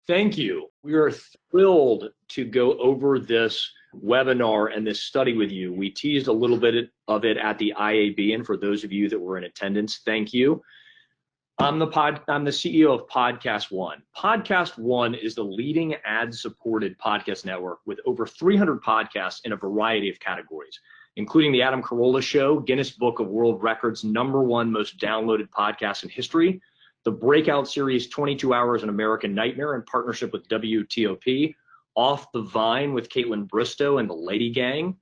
Thank you. We are thrilled to go over this webinar and this study with you. We teased a little bit of it at the IAB, and for those of you that were in attendance, thank you. I'm the CEO of PodcastOne. PodcastOne is the leading ad-supported podcast network with over 300 podcasts in a variety of categories, including the Adam Carolla Show, Guinness Book of World Records #1 most downloaded podcast in history, the breakout series 22 Hours, An American Nightmare in partnership with WTOP, Off the Vine with Caitlin Bristow and the Lady Gang,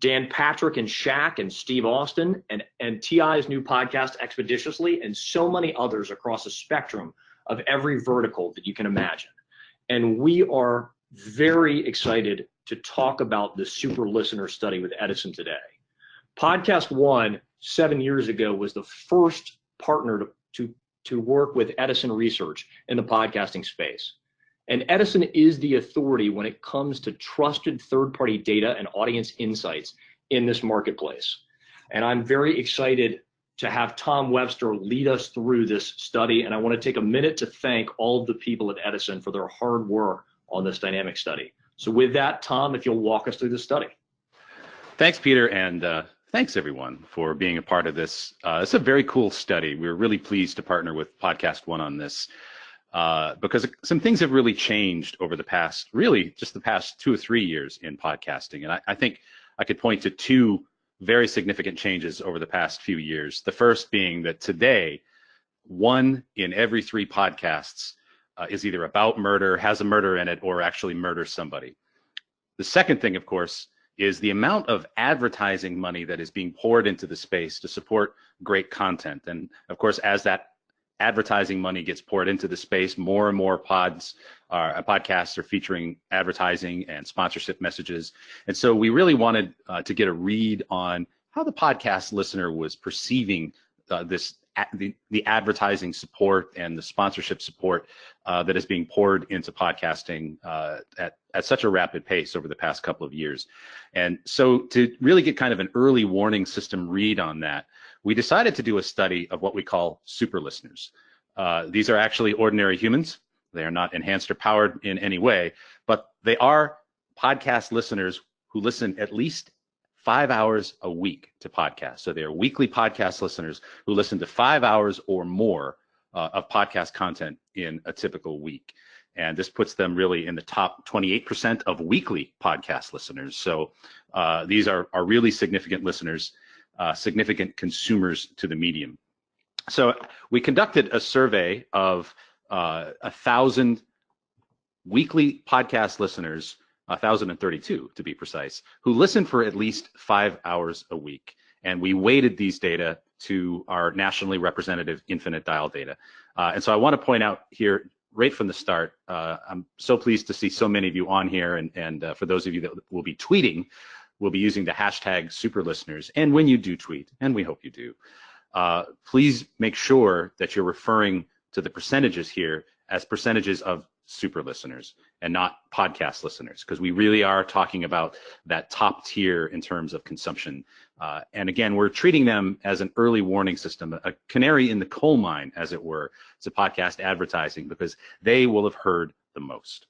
Dan Patrick and Shaq and Steve Austin, and T.I.'s new podcast, Expeditiously, and so many others across a spectrum of every vertical that you can imagine. And we are very excited to talk about the super listener study with Edison today. PodcastOne 7 years ago was the first partner to work with Edison Research in the podcasting space. And Edison is the authority when it comes to trusted third-party data and audience insights in this marketplace. And I'm very excited to have Tom Webster lead us through this study. And I want to take a minute to thank all of the people at Edison for their hard work on this dynamic study. So with that, Tom, if you'll walk us through the study. Thanks, Peter, and thanks everyone for being a part of this. It's a very cool study. We're really pleased to partner with PodcastOne on this because some things have really changed over the past 2 or 3 years in podcasting. And I think I could point to two very significant changes over the past few years. The first being that today, 1 in every 3 podcasts is either about murder, has a murder in it, or actually murders somebody. The second thing, of course, is the amount of advertising money that is being poured into the space to support great content. And of course, as that advertising money gets poured into the space, more and more podcasts are featuring advertising and sponsorship messages. And so we really wanted to get a read on how the podcast listener was perceiving the advertising support and the sponsorship support that is being poured into podcasting at such a rapid pace over the past couple of years. And so to really get kind of an early warning system read on that, we decided to do a study of what we call super listeners. These are actually ordinary humans. They are not enhanced or powered in any way, but they are podcast listeners who listen at least 5 hours a week to podcasts. So they are weekly podcast listeners who listen to 5 hours or more of podcast content in a typical week. And this puts them really in the top 28% of weekly podcast listeners. So these are really significant listeners, significant consumers to the medium. So we conducted a survey of 1,000 weekly podcast listeners, 1,032 to be precise, who listen for at least 5 hours a week. And we weighted these data to our nationally representative infinite dial data. And so I want to point out here right from the start, I'm so pleased to see so many of you on here. And for those of you that will be tweeting, we'll be using the hashtag superlisteners. And when you do tweet, and we hope you do, please make sure that you're referring to the percentages here as percentages of super listeners and not podcast listeners, because we really are talking about that top tier in terms of consumption. And again, we're treating them as an early warning system, a canary in the coal mine, as it were, to podcast advertising, because they will have heard the most.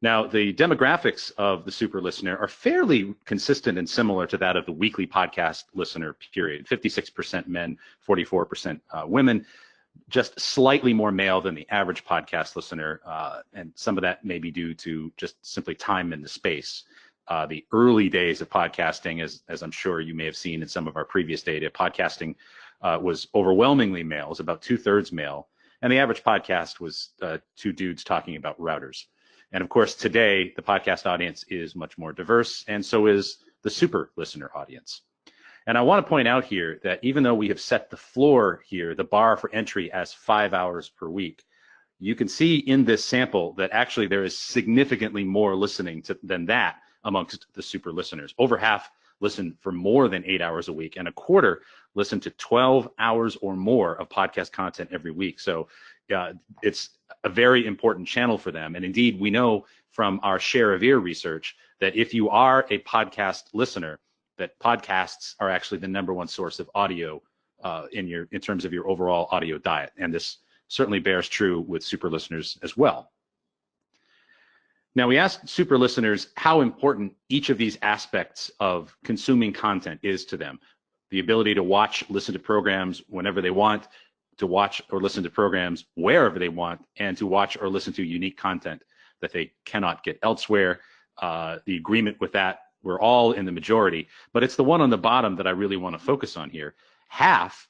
Now, the demographics of the super listener are fairly consistent and similar to that of the weekly podcast listener period. 56% men, 44% women. Just slightly more male than the average podcast listener, and some of that may be due to just simply time in the space. The early days of podcasting, as I'm sure you may have seen in some of our previous data, podcasting was overwhelmingly male, it was about 2/3 male, and the average podcast was 2 dudes talking about routers. And of course, today, the podcast audience is much more diverse, and so is the super listener audience. And I want to point out here that even though we have set the floor here, the bar for entry as 5 hours per week, you can see in this sample that actually there is significantly more listening than that amongst the super listeners. Over half listen for more than 8 hours a week, and a quarter listen to 12 hours or more of podcast content every week. So it's a very important channel for them. And indeed, we know from our share of ear research that if you are a podcast listener, that podcasts are actually the #1 source of audio in terms of your overall audio diet. And this certainly bears true with super listeners as well. Now, we asked super listeners how important each of these aspects of consuming content is to them. The ability to watch, listen to programs whenever they want, to watch or listen to programs wherever they want, and to watch or listen to unique content that they cannot get elsewhere. The agreement with that, we're all in the majority, but it's the one on the bottom that I really want to focus on here. Half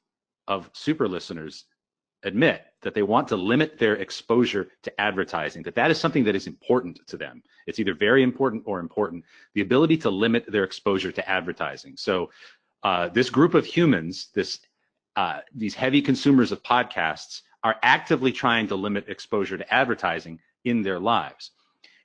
of super listeners admit that they want to limit their exposure to advertising, that is something that is important to them. It's either very important or important, the ability to limit their exposure to advertising. So this group of humans, these heavy consumers of podcasts, are actively trying to limit exposure to advertising in their lives.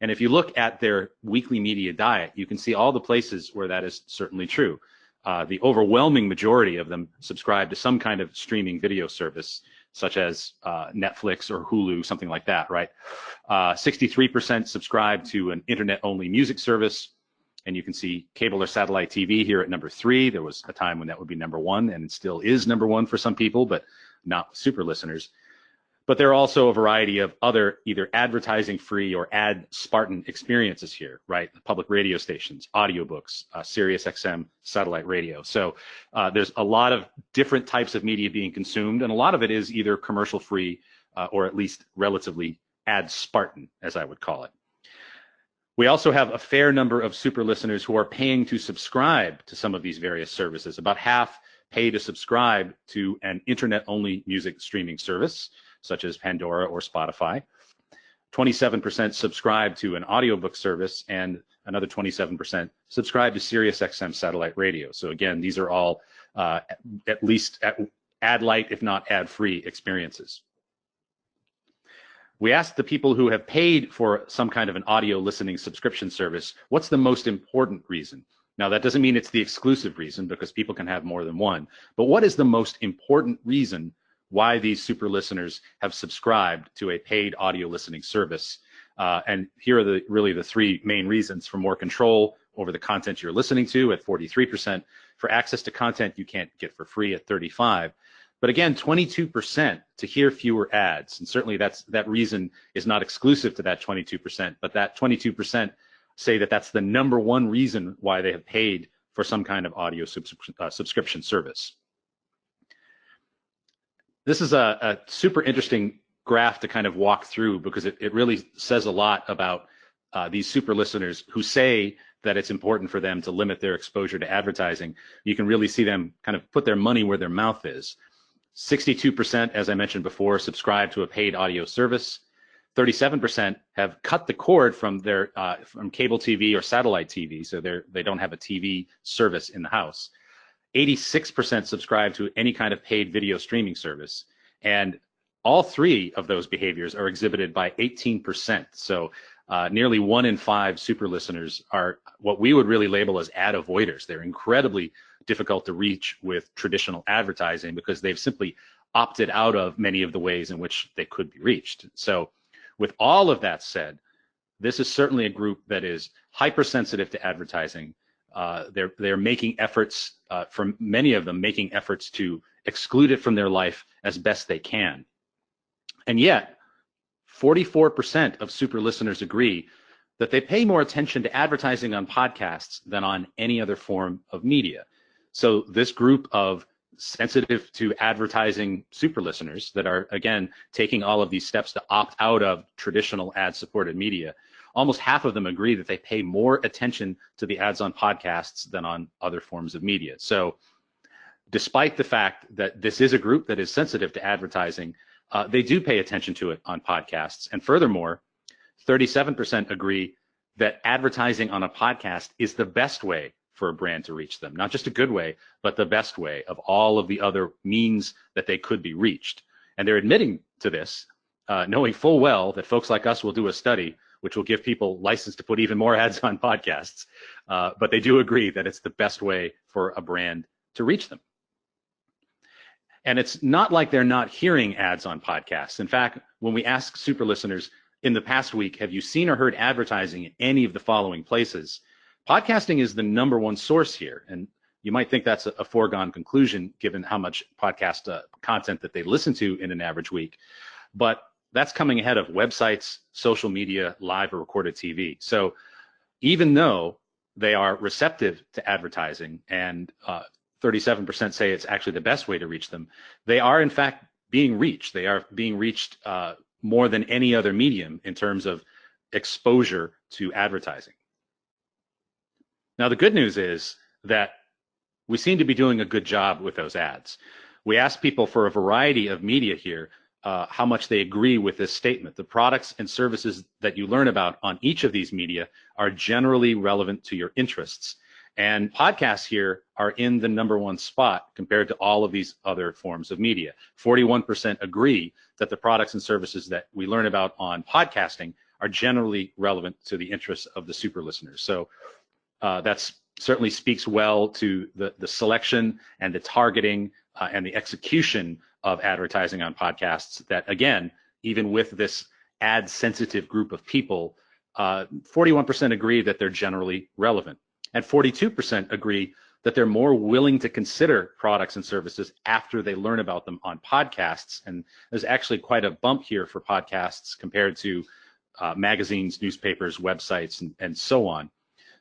And if you look at their weekly media diet, you can see all the places where that is certainly true. The overwhelming majority of them subscribe to some kind of streaming video service, such as Netflix or Hulu, something like that, right? 63% subscribe to an internet-only music service. And you can see cable or satellite TV here at number 3. There was a time when that would be number 1, and it still is number 1 for some people, but not super listeners. But there are also a variety of other either advertising-free or ad-Spartan experiences here, right? Public radio stations, audiobooks, Sirius XM satellite radio. So there's a lot of different types of media being consumed, and a lot of it is either commercial-free or at least relatively ad-Spartan, as I would call it. We also have a fair number of super listeners who are paying to subscribe to some of these various services. About half pay to subscribe to an internet-only music streaming service, such as Pandora or Spotify. 27% subscribe to an audiobook service, and another 27% subscribe to Sirius XM satellite radio. So again, these are all at least ad-light, if not ad-free experiences. We asked the people who have paid for some kind of an audio listening subscription service, what's the most important reason? Now, that doesn't mean it's the exclusive reason, because people can have more than one, but what is the most important reason why these super listeners have subscribed to a paid audio listening service? And here are really the 3 main reasons: for more control over the content you're listening to at 43%, for access to content you can't get for free at 35%. But again, 22% to hear fewer ads. And certainly that reason is not exclusive to that 22%, but that 22% say that that's the number 1 reason why they have paid for some kind of audio subscription service. This is a super interesting graph to kind of walk through, because it really says a lot about these super listeners who say that it's important for them to limit their exposure to advertising. You can really see them kind of put their money where their mouth is. 62%, as I mentioned before, subscribe to a paid audio service. 37% have cut the cord from their from cable TV or satellite TV, so they don't have a TV service in the house. 86% subscribe to any kind of paid video streaming service, and all 3 of those behaviors are exhibited by 18%. So nearly 1 in 5 super listeners are what we would really label as ad avoiders. They're incredibly difficult to reach with traditional advertising because they've simply opted out of many of the ways in which they could be reached. So with all of that said, this is certainly a group that is hypersensitive to advertising. They're making efforts, for many of them, making efforts to exclude it from their life as best they can. And yet, 44% of super listeners agree that they pay more attention to advertising on podcasts than on any other form of media. So this group of sensitive to advertising super listeners that are, again, taking all of these steps to opt out of traditional ad-supported media, almost half of them agree that they pay more attention to the ads on podcasts than on other forms of media. So despite the fact that this is a group that is sensitive to advertising, they do pay attention to it on podcasts. And furthermore, 37% agree that advertising on a podcast is the best way for a brand to reach them. Not just a good way, but the best way of all of the other means that they could be reached. And they're admitting to this, knowing full well that folks like us will do a study which will give people license to put even more ads on podcasts. But they do agree that it's the best way for a brand to reach them. And it's not like they're not hearing ads on podcasts. In fact, when we ask super listeners in the past week, have you seen or heard advertising in any of the following places? Podcasting is the number 1 source here. And you might think that's a foregone conclusion given how much podcast content that they listen to in an average week. But that's coming ahead of websites, social media, live or recorded TV. So even though they are receptive to advertising, and 37% say it's actually the best way to reach them, they are in fact being reached. They are being reached more than any other medium in terms of exposure to advertising. Now, the good news is that we seem to be doing a good job with those ads. We asked people for a variety of media here how much they agree with this statement. The products and services that you learn about on each of these media are generally relevant to your interests. And podcasts here are in the #1 spot compared to all of these other forms of media. 41% agree that the products and services that we learn about on podcasting are generally relevant to the interests of the super listeners. So that's certainly speaks well to the selection and the targeting and the execution of advertising on podcasts that, again, even with this ad-sensitive group of people, 41% agree that they're generally relevant. And 42% agree that they're more willing to consider products and services after they learn about them on podcasts. And there's actually quite a bump here for podcasts compared to magazines, newspapers, websites, and so on.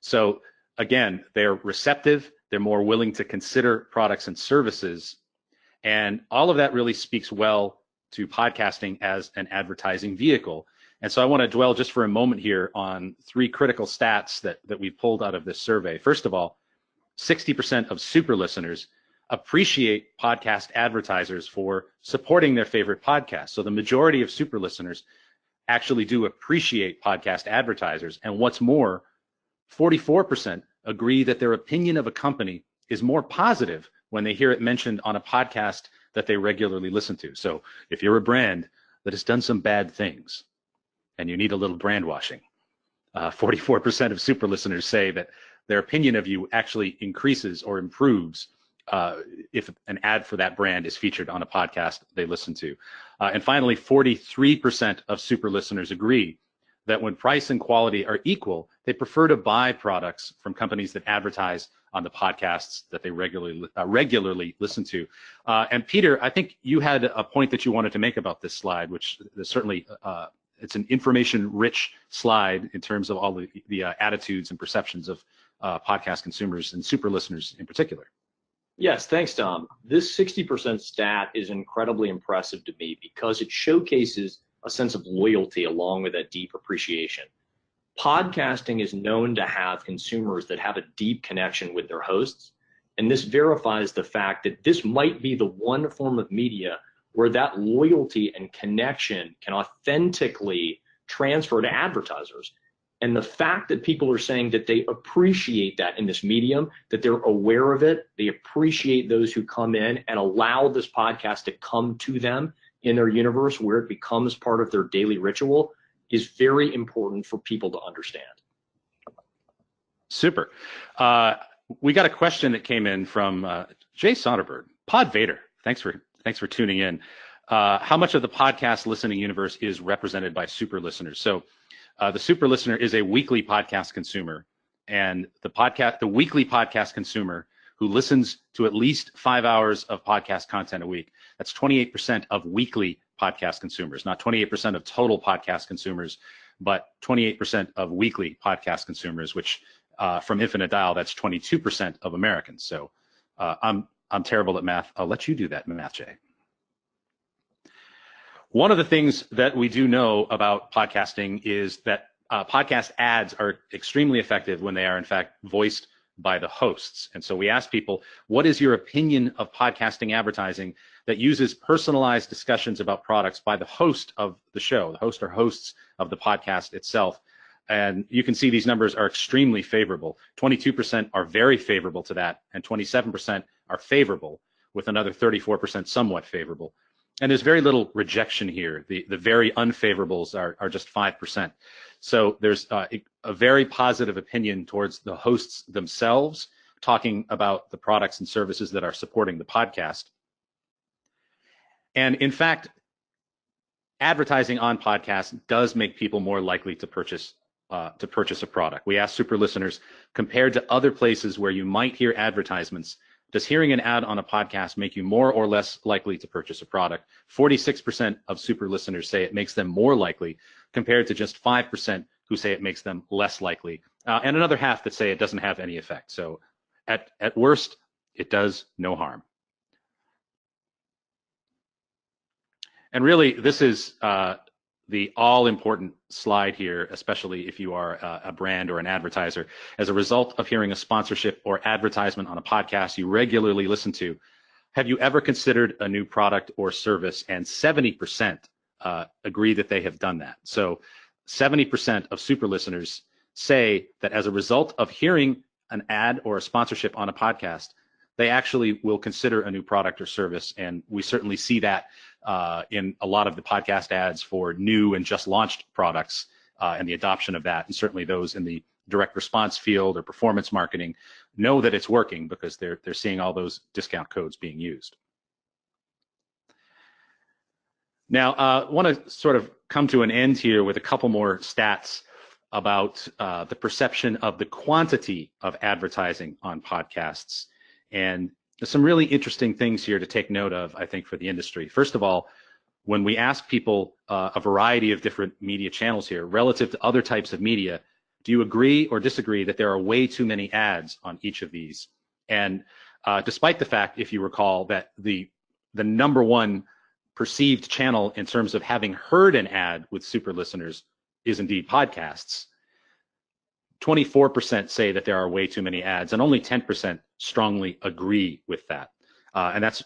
So again, they're receptive, they're more willing to consider products and services, and all of that really speaks well to podcasting as an advertising vehicle. And so I want to dwell just for a moment here on 3 critical stats that we pulled out of this survey. First of all, 60% of super listeners appreciate podcast advertisers for supporting their favorite podcasts. So the majority of super listeners actually do appreciate podcast advertisers. And what's more, 44% agree that their opinion of a company is more positive when they hear it mentioned on a podcast that they regularly listen to. So if you're a brand that has done some bad things and you need a little brand washing, 44% of super listeners say that their opinion of you actually increases or improves if an ad for that brand is featured on a podcast they listen to. And finally, 43% of super listeners agree that when price and quality are equal, they prefer to buy products from companies that advertise on the podcasts that they regularly listen to. And Peter, I think you had a point that you wanted to make about this slide, which is certainly it's an information-rich slide in terms of all the attitudes and perceptions of podcast consumers and super listeners in particular. Yes, thanks, Tom. This 60% stat is incredibly impressive to me because it showcases a sense of loyalty along with that deep appreciation. Podcasting is known to have consumers that have a deep connection with their hosts, and this verifies the fact that this might be the one form of media where that loyalty and connection can authentically transfer to advertisers. And the fact that people are saying that they appreciate that in this medium, that they're aware of it, they appreciate those who come in and allow this podcast to come to them in their universe where it becomes part of their daily ritual, is very important for people to understand. Super. We got a question that came in from Jay Soderberg. Pod Vader, thanks for tuning in. How much of the podcast listening universe is represented by super listeners? So the super listener is a weekly podcast consumer, and the weekly podcast consumer who listens to at least 5 hours of podcast content a week. That's 28% of weekly podcast consumers, not 28% of total podcast consumers, but 28% of weekly podcast consumers, which from Infinite Dial, that's 22% of Americans. So I'm terrible at math. I'll let you do that math, Jay. One of the things that we do know about podcasting is that podcast ads are extremely effective when they are in fact voiced by the hosts. And so we asked people, what is your opinion of podcasting advertising that uses personalized discussions about products by the host of the show, the host or hosts of the podcast itself? And you can see these numbers are extremely favorable. 22% are very favorable to that, and 27% are favorable, with another 34% somewhat favorable. And there's very little rejection here. The very unfavorables are just 5%. So there's a very positive opinion towards the hosts themselves, talking about the products and services that are supporting the podcast. And in fact, advertising on podcasts does make people more likely to purchase a product. We asked super listeners, compared to other places where you might hear advertisements, Does hearing an ad on a podcast make you more or less likely to purchase a product? 46% of super listeners say it makes them more likely, compared to just 5% who say it makes them less likely, and another half that say it doesn't have any effect. So at worst, it does no harm. And really, this is the all-important slide here, especially if you are a brand or an advertiser. As a result of hearing a sponsorship or advertisement on a podcast you regularly listen to, have you ever considered a new product or service? And 70% agree that they have done that. So 70% of super listeners say that as a result of hearing an ad or a sponsorship on a podcast, they actually will consider a new product or service. And we certainly see that in a lot of the podcast ads for new and just launched products and the adoption of that. And certainly those in the direct response field or performance marketing know that it's working because they're seeing all those discount codes being used. Now, I want to sort of come to an end here with a couple more stats about the perception of the quantity of advertising on podcasts. And there's some really interesting things here to take note of, I think, for the industry. First of all, when we ask people a variety of different media channels here relative to other types of media, do you agree or disagree that there are way too many ads on each of these? And despite the fact, if you recall, that the number one perceived channel in terms of having heard an ad with super listeners is indeed podcasts, 24% say that there are way too many ads, and only 10% strongly agree with that. And that's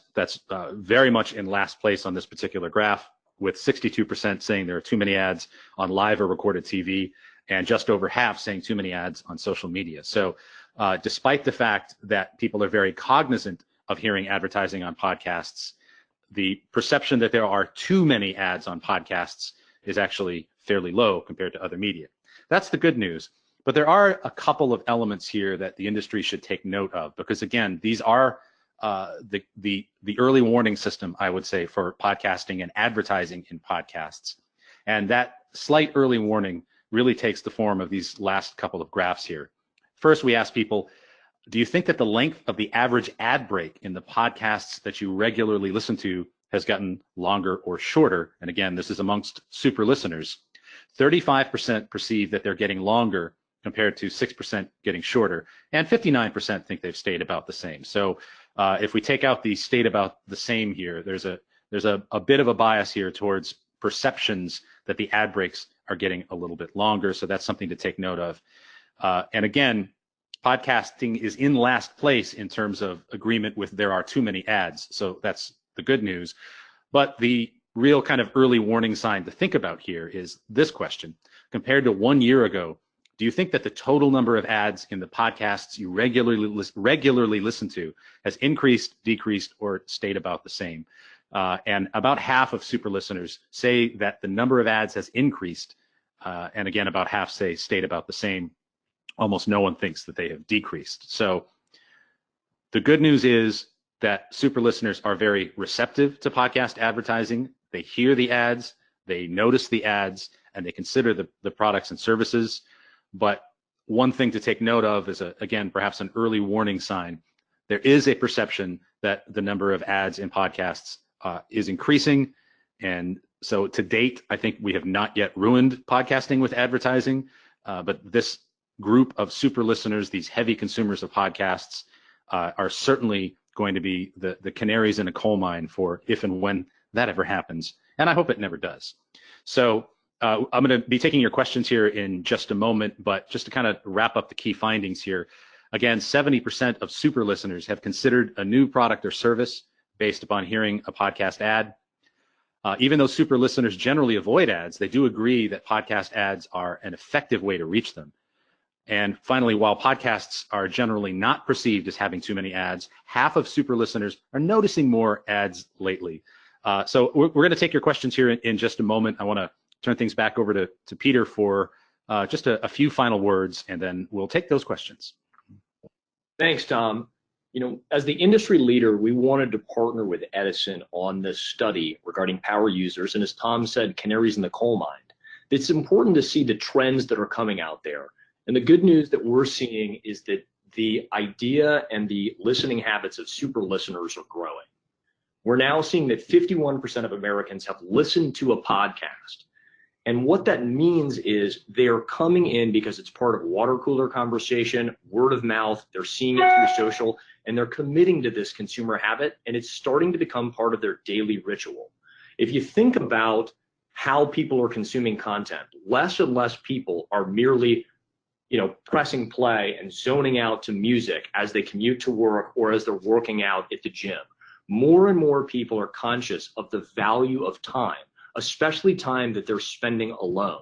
very much in last place on this particular graph, with 62% saying there are too many ads on live or recorded TV, and just over half saying too many ads on social media. So despite the fact that people are very cognizant of hearing advertising on podcasts, the perception that there are too many ads on podcasts is actually fairly low compared to other media. That's the good news. But there are a couple of elements here that the industry should take note of, because again, these are the early warning system, I would say, for podcasting and advertising in podcasts. And that slight early warning really takes the form of these last couple of graphs here. First, we ask people, do you think that the length of the average ad break in the podcasts that you regularly listen to has gotten longer or shorter? And again, this is amongst super listeners. 35% perceive that they're getting longer compared to 6% getting shorter, and 59% think they've stayed about the same. So if we take out the stayed about the same here, there's a bit of a bias here towards perceptions that the ad breaks are getting a little bit longer. So that's something to take note of. And again, podcasting is in last place in terms of agreement with there are too many ads. So that's the good news. But the real kind of early warning sign to think about here is this question. Compared to 1 year ago, do you think that the total number of ads in the podcasts you regularly listen to has increased, decreased, or stayed about the same? And about half of super listeners say that the number of ads has increased. And again, about half say stayed about the same. Almost no one thinks that they have decreased. So the good news is that super listeners are very receptive to podcast advertising. They hear the ads, they notice the ads, and they consider the products and services. But one thing to take note of is, again, perhaps an early warning sign. There is a perception that the number of ads in podcasts is increasing. And so to date, I think we have not yet ruined podcasting with advertising. But this group of super listeners, these heavy consumers of podcasts, are certainly going to be the canaries in a coal mine for if and when that ever happens. And I hope it never does. So I'm going to be taking your questions here in just a moment, but just to kind of wrap up the key findings here, again, 70% of super listeners have considered a new product or service based upon hearing a podcast ad. Even though super listeners generally avoid ads, they do agree that podcast ads are an effective way to reach them. And finally, while podcasts are generally not perceived as having too many ads, half of super listeners are noticing more ads lately. So we're going to take your questions here in just a moment. I want to turn things back over to Peter for just a few final words, and then we'll take those questions. Thanks, Tom. You know, as the industry leader, we wanted to partner with Edison on this study regarding power users. And as Tom said, canaries in the coal mine. It's important to see the trends that are coming out there. And the good news that we're seeing is that the idea and the listening habits of super listeners are growing. We're now seeing that 51% of Americans have listened to a podcast. And what that means is they're coming in because it's part of water cooler conversation, word of mouth, they're seeing it through social, and they're committing to this consumer habit, and it's starting to become part of their daily ritual. If you think about how people are consuming content, less and less people are merely pressing play and zoning out to music as they commute to work or as they're working out at the gym. More and more people are conscious of the value of time, especially time that they're spending alone.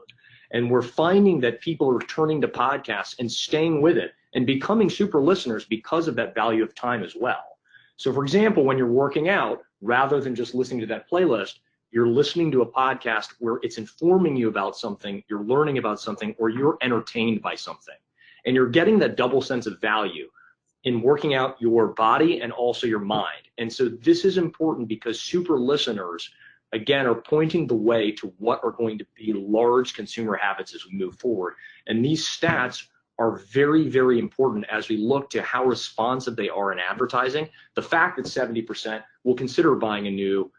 And we're finding that people are turning to podcasts and staying with it and becoming super listeners because of that value of time as well. So for example, when you're working out, rather than just listening to that playlist, you're listening to a podcast where it's informing you about something, you're learning about something, or you're entertained by something. And you're getting that double sense of value in working out your body and also your mind. And so this is important because super listeners, again, are pointing the way to what are going to be large consumer habits as we move forward. And these stats are very, very important as we look to how responsive they are in advertising. The fact that 70% will consider buying a new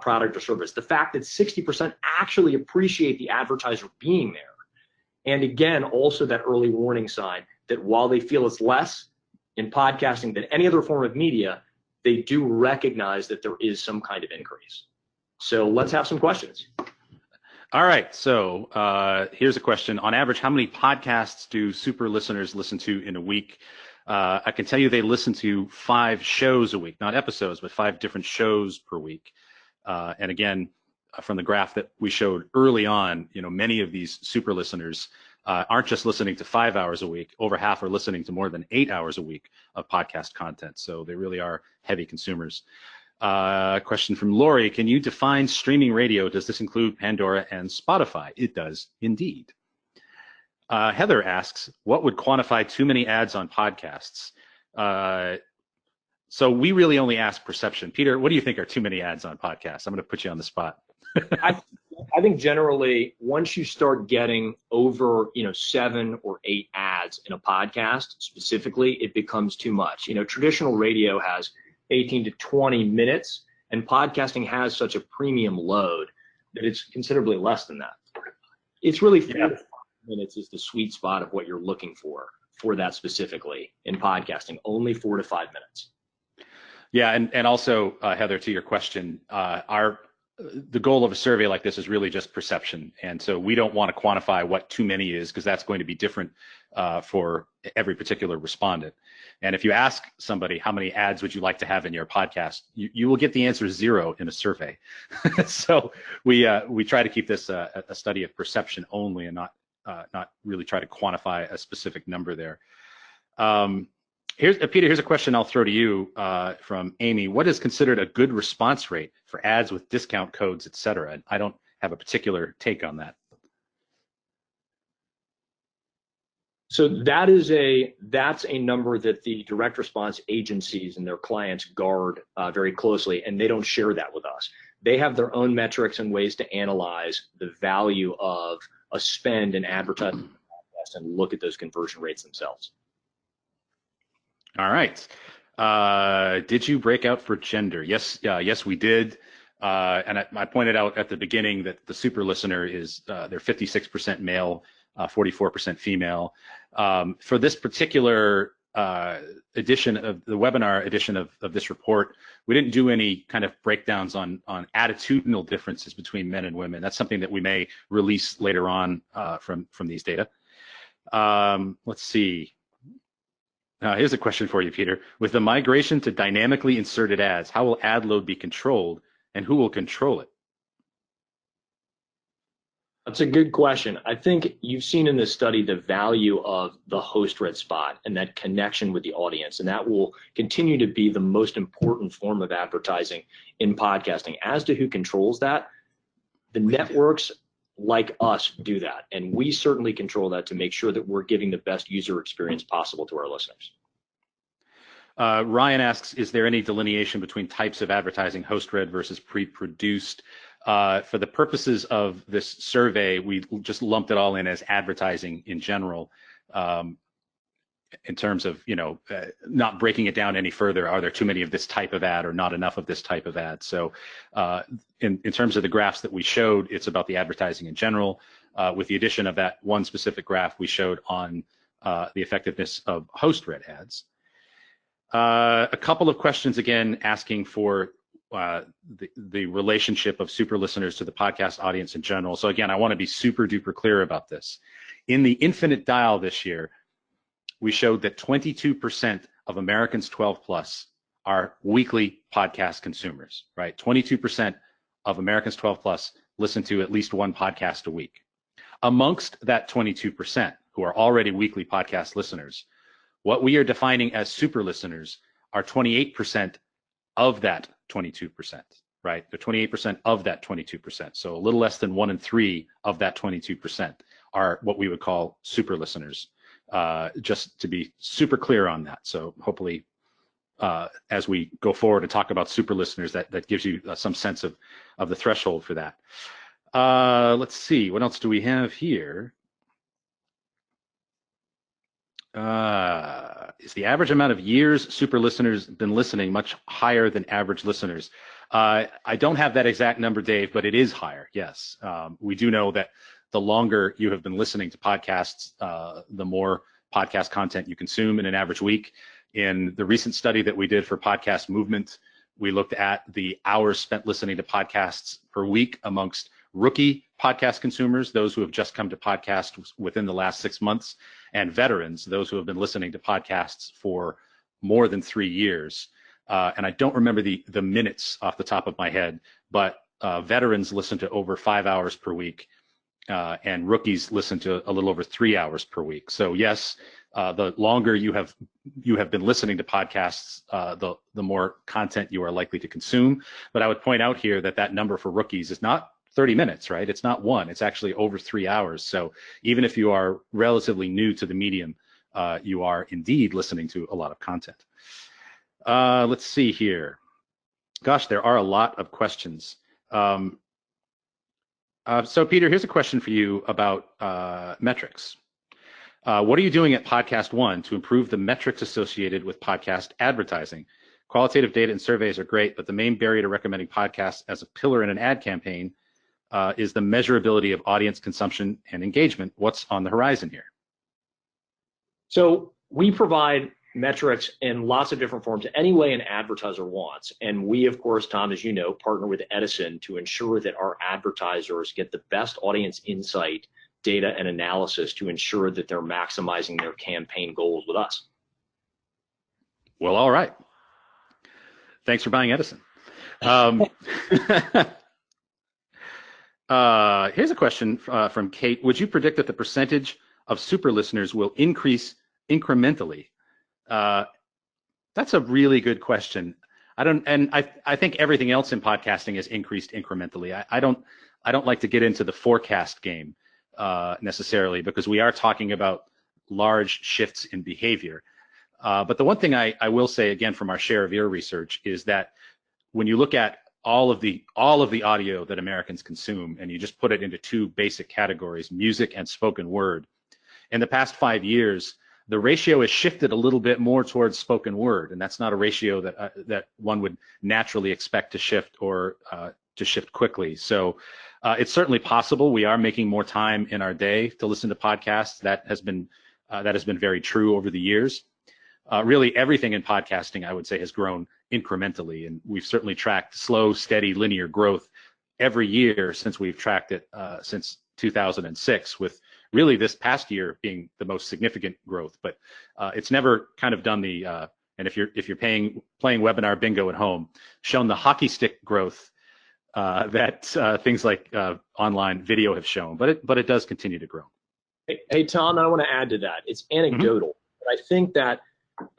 product or service, the fact that 60% actually appreciate the advertiser being there. And again, also that early warning sign that while they feel it's less in podcasting than any other form of media, they do recognize that there is some kind of increase. So let's have some questions. All right. So here's a question. On average, how many podcasts do super listeners listen to in a week? I can tell you they listen to 5 shows a week, not episodes, but 5 different shows per week. And again, from the graph that we showed early on, many of these super listeners aren't just listening to 5 hours a week. Over half are listening to more than 8 hours a week of podcast content. So they really are heavy consumers. Question from Lori, can you define streaming radio? Does this include Pandora and Spotify? It does indeed. Heather asks, what would quantify too many ads on podcasts? So we really only ask perception. Peter, what do you think are too many ads on podcasts? I'm going to put you on the spot. I think generally, once you start getting over, 7 or 8 ads in a podcast specifically, it becomes too much. Traditional radio has 18 to 20 minutes, and podcasting has such a premium load that it's considerably less than that. It's really 4 to 5 minutes is the sweet spot of what you're looking for that specifically in podcasting, only 4 to 5 minutes. Yeah, and also, Heather, to your question, the goal of a survey like this is really just perception. And so we don't want to quantify what too many is because that's going to be different for every particular respondent. And if you ask somebody, how many ads would you like to have in your podcast, you will get the answer 0 in a survey. So we try to keep this a study of perception only and not really try to quantify a specific number there. Peter, here's a question I'll throw to you from Amy. What is considered a good response rate for ads with discount codes, et cetera? And I don't have a particular take on that. So that's a number that the direct response agencies and their clients guard very closely, and they don't share that with us. They have their own metrics and ways to analyze the value of a spend in advertising and look at those conversion rates themselves. All right. Did you break out for gender? Yes, we did. And I pointed out at the beginning that the super listener is they're 56% male, 44% female. For this particular edition of the webinar edition of this report, we didn't do any kind of breakdowns on attitudinal differences between men and women. That's something that we may release later on from these data. Let's see. Here's a question for you, Peter. With the migration to dynamically inserted ads, how will ad load be controlled and who will control it? That's a good question. I think you've seen in this study the value of the host read spot and that connection with the audience, and that will continue to be the most important form of advertising in podcasting. As to who controls that, the networks like us do that, and we certainly control that to make sure that we're giving the best user experience possible to our listeners. Ryan asks, is there any delineation between types of advertising, host-read versus pre-produced? For the purposes of this survey, we just lumped it all in as advertising in general. in terms of, not breaking it down any further. Are there too many of this type of ad or not enough of this type of ad? So in terms of the graphs that we showed, it's about the advertising in general. With the addition of that one specific graph we showed on the effectiveness of host-read ads. A couple of questions again asking for the relationship of super listeners to the podcast audience in general. So again, I want to be super duper clear about this. In the infinite dial this year, we showed that 22% of Americans 12 plus are weekly podcast consumers, right? 22% of Americans 12 plus listen to at least one podcast a week. Amongst that 22% who are already weekly podcast listeners, what we are defining as super listeners are 28% of that 22%, right? They're 28% of that 22%. So a little less than 1 in 3 of that 22% are what we would call super listeners. Just to be super clear on that. So hopefully, as we go forward and talk about super listeners, that gives you some sense of the threshold for that. Let's see, what else do we have here? Is the average amount of years super listeners been listening much higher than average listeners? I don't have that exact number, Dave, but it is higher, yes. We do know that the longer you have been listening to podcasts, the more podcast content you consume in an average week. In the recent study that we did for Podcast Movement, we looked at the hours spent listening to podcasts per week amongst rookie podcast consumers, those who have just come to podcasts within the last 6 months, and veterans, those who have been listening to podcasts for more than 3 years. And I don't remember the minutes off the top of my head, but veterans listen to over 5 hours per week. And rookies listen to a little over 3 hours per week. So yes, the longer you have been listening to podcasts, the more content you are likely to consume. But I would point out here that number for rookies is not 30 minutes, right? It's not 1, it's actually over 3 hours. So even if you are relatively new to the medium, you are indeed listening to a lot of content. Let's see here. Gosh, there are a lot of questions. So Peter, here's a question for you about metrics. What are you doing at PodcastOne to improve the metrics associated with podcast advertising? Qualitative data and surveys are great, but the main barrier to recommending podcasts as a pillar in an ad campaign is the measurability of audience consumption and engagement. What's on the horizon here? So we provide metrics in lots of different forms, any way an advertiser wants. And we, of course, Tom, as you know, partner with Edison to ensure that our advertisers get the best audience insight, data, and analysis to ensure that they're maximizing their campaign goals with us. Well, all right. Thanks for buying Edison. Here's a question from Kate. Would you predict that the percentage of super listeners will increase incrementally? That's a really good question. I think everything else in podcasting has increased incrementally. I don't like to get into the forecast game necessarily, because we are talking about large shifts in behavior. But the one thing I will say again from our share of ear research is that when you look at all of the audio that Americans consume, and you just put it into 2 basic categories, music and spoken word, in the past 5 years, the ratio has shifted a little bit more towards spoken word, and that's not a ratio that one would naturally expect to shift or to shift quickly. So it's certainly possible. We are making more time in our day to listen to podcasts. That has been very true over the years. Really, everything in podcasting, I would say, has grown incrementally, and we've certainly tracked slow, steady, linear growth every year since we've tracked it since 2006, with really this past year being the most significant growth. But it's never kind of done the and if you're playing webinar bingo at home, shown the hockey stick growth that things like online video have shown, but it does continue to grow. Hey Tom, I want to add to that. It's anecdotal, but I think that,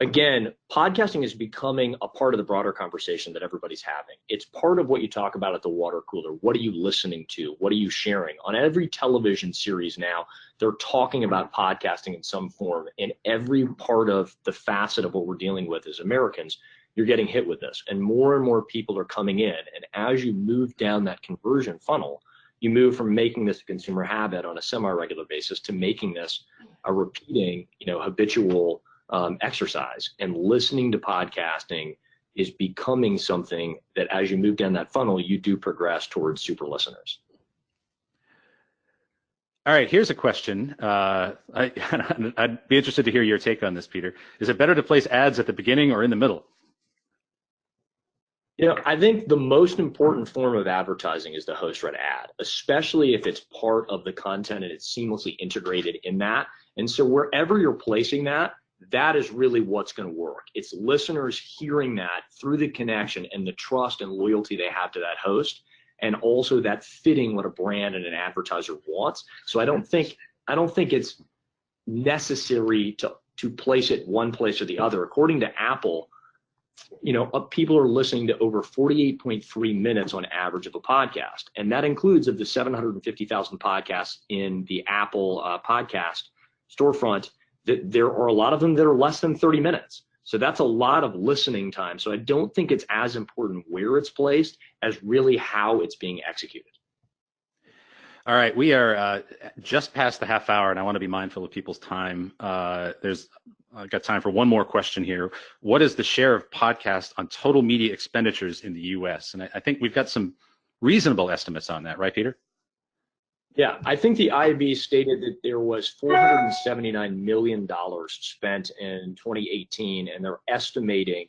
again, podcasting is becoming a part of the broader conversation that everybody's having. It's part of what you talk about at the water cooler. What are you listening to? What are you sharing? On every television series now, they're talking about podcasting in some form. In every part of the facet of what we're dealing with as Americans, you're getting hit with this. And more people are coming in. And as you move down that conversion funnel, you move from making this a consumer habit on a semi-regular basis to making this a repeating, habitual exercise, and listening to podcasting is becoming something that as you move down that funnel, you do progress towards super listeners. All right, here's a question. I'd be interested to hear your take on this, Peter. Is it better to place ads at the beginning or in the middle? I think the most important form of advertising is the host-read ad, especially if it's part of the content and it's seamlessly integrated in that. And so wherever you're placing that, that is really what's going to work. It's listeners hearing that through the connection and the trust and loyalty they have to that host, and also that fitting what a brand and an advertiser wants. So I don't think it's necessary to place it one place or the other. According to Apple, people are listening to over 48.3 minutes on average of a podcast. And that includes of the 750,000 podcasts in the Apple podcast storefront, that there are a lot of them that are less than 30 minutes. So that's a lot of listening time. So I don't think it's as important where it's placed as really how it's being executed. All right, we are just past the half hour, and I want to be mindful of people's time. I've got time for one more question here. What is the share of podcasts on total media expenditures in the U.S.? And I think we've got some reasonable estimates on that, right, Peter? Yeah, I think the IAB stated that there was $479 million spent in 2018, and they're estimating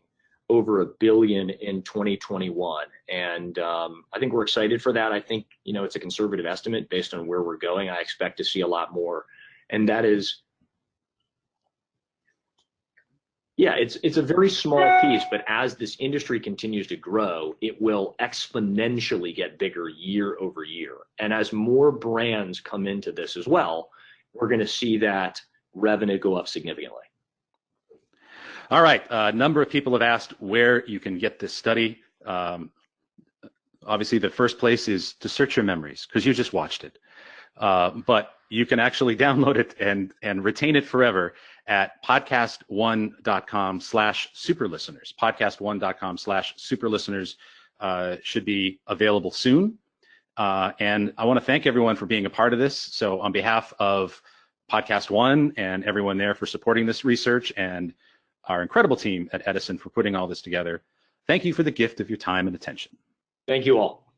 over $1 billion in 2021. And I think we're excited for that. I think, it's a conservative estimate based on where we're going. I expect to see a lot more. And that is, it's a very small piece, but as this industry continues to grow, it will exponentially get bigger year over year. And as more brands come into this as well, we're going to see that revenue go up significantly. All right. A number of people have asked where you can get this study. Obviously, the first place is to search your memories because you just watched it. But you can actually download it and retain it forever at podcastone.com/superlisteners. Podcastone.com/superlisteners should be available soon. And I want to thank everyone for being a part of this. So on behalf of Podcast One and everyone there for supporting this research, and our incredible team at Edison for putting all this together, thank you for the gift of your time and attention. Thank you all.